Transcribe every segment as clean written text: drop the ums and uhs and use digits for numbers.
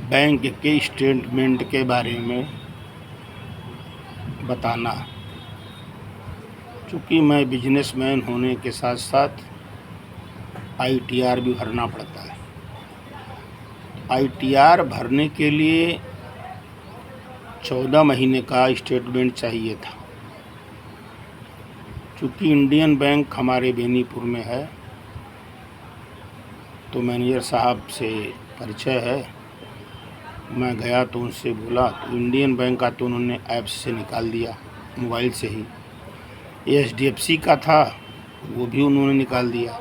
Bank के statement के बारे में बताना। चूँकि मैं बिजनेसमैन होने के साथ साथ ITR भी भरना पड़ता है। ITR भरने के लिए 14 महीने का स्टेटमेंट चाहिए था। चूँकि इंडियन बैंक हमारे बेनीपुर में है तो मैनेजर साहब से परिचय है। मैं गया तो उनसे बोला तो इंडियन बैंक का तो उन्होंने ऐप से निकाल दिया, मोबाइल से ही। HDFC का था वो भी उन्होंने निकाल दिया,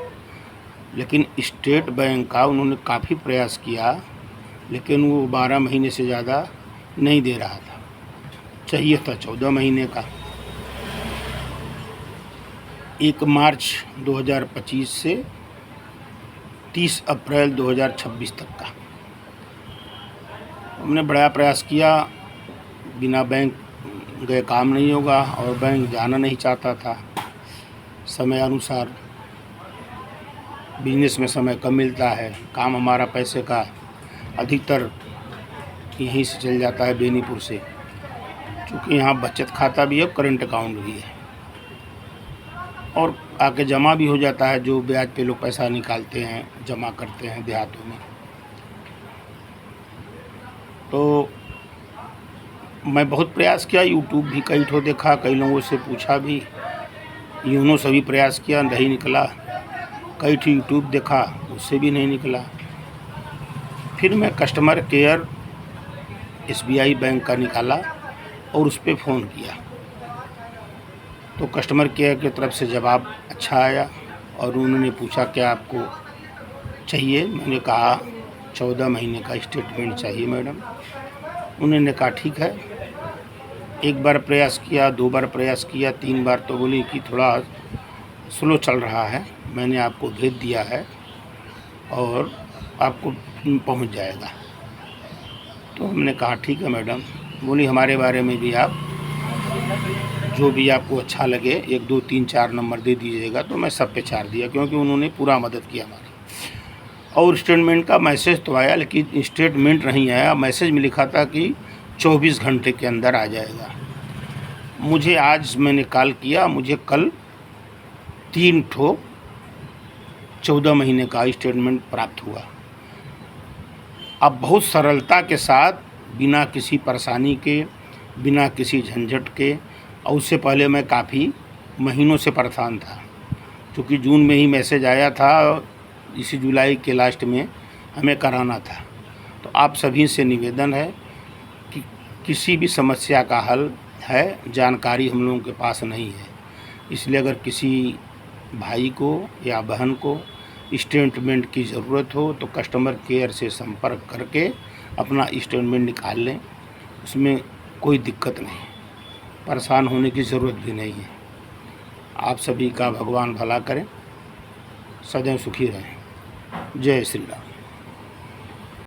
लेकिन स्टेट बैंक का उन्होंने काफ़ी प्रयास किया, लेकिन वो 12 महीने से ज़्यादा नहीं दे रहा था। चाहिए था 14 महीने का। 1 मार्च 2025 से 30 अप्रैल 2026 तक का हमने बड़ा प्रयास किया। बिना बैंक गए काम नहीं होगा और बैंक जाना नहीं चाहता था। समय अनुसार बिजनेस में समय कम मिलता है, काम हमारा पैसे का अधिकतर यहीं से चल जाता है बेनीपुर से। क्योंकि यहाँ बचत खाता भी है, करंट अकाउंट भी है और आके जमा भी हो जाता है। जो ब्याज पे लोग पैसा निकालते हैं, जमा करते हैं देहातों में। तो मैं बहुत प्रयास किया, यूट्यूब भी कई ठो देखा, कई लोगों से पूछा भी, यूनो से भी प्रयास किया, नहीं निकला। कई ठो यूट्यूब देखा, उससे भी नहीं निकला। फिर मैं कस्टमर केयर SBI बैंक का निकाला और उस पर फ़ोन किया तो कस्टमर केयर की तरफ से जवाब अच्छा आया और उन्होंने पूछा क्या आपको चाहिए। मैंने कहा 14 महीने का स्टेटमेंट चाहिए मैडम। उन्होंने कहा ठीक है। एक बार प्रयास किया, 2 बार प्रयास किया, 3 बार तो बोली कि थोड़ा स्लो चल रहा है, मैंने आपको भेज दिया है और आपको पहुंच जाएगा। तो हमने कहा ठीक है मैडम। बोली हमारे बारे में भी आप जो भी आपको अच्छा लगे 1 2 3 4 नंबर दे दीजिएगा। तो मैं सब पे 4 दिया, क्योंकि उन्होंने पूरा मदद किया हमारी। और स्टेटमेंट का मैसेज तो आया, लेकिन स्टेटमेंट नहीं आया। मैसेज में लिखा था कि 24 घंटे के अंदर आ जाएगा। मुझे आज मैंने कॉल किया, मुझे कल 3 ठो 14 महीने का स्टेटमेंट प्राप्त हुआ। अब बहुत सरलता के साथ, बिना किसी परेशानी के, बिना किसी झंझट के। और उससे पहले मैं काफ़ी महीनों से परेशान था, क्योंकि जून में ही मैसेज आया था, इसी जुलाई के लास्ट में हमें कराना था। तो आप सभी से निवेदन है कि किसी भी समस्या का हल है, जानकारी हम लोगों के पास नहीं है। इसलिए अगर किसी भाई को या बहन को स्टेटमेंट की ज़रूरत हो तो कस्टमर केयर से संपर्क करके अपना स्टेटमेंट निकाल लें। उसमें कोई दिक्कत नहीं, परेशान होने की ज़रूरत भी नहीं है। आप सभी का भगवान भला करें, सदैव सुखी रहें। जय श्री राम।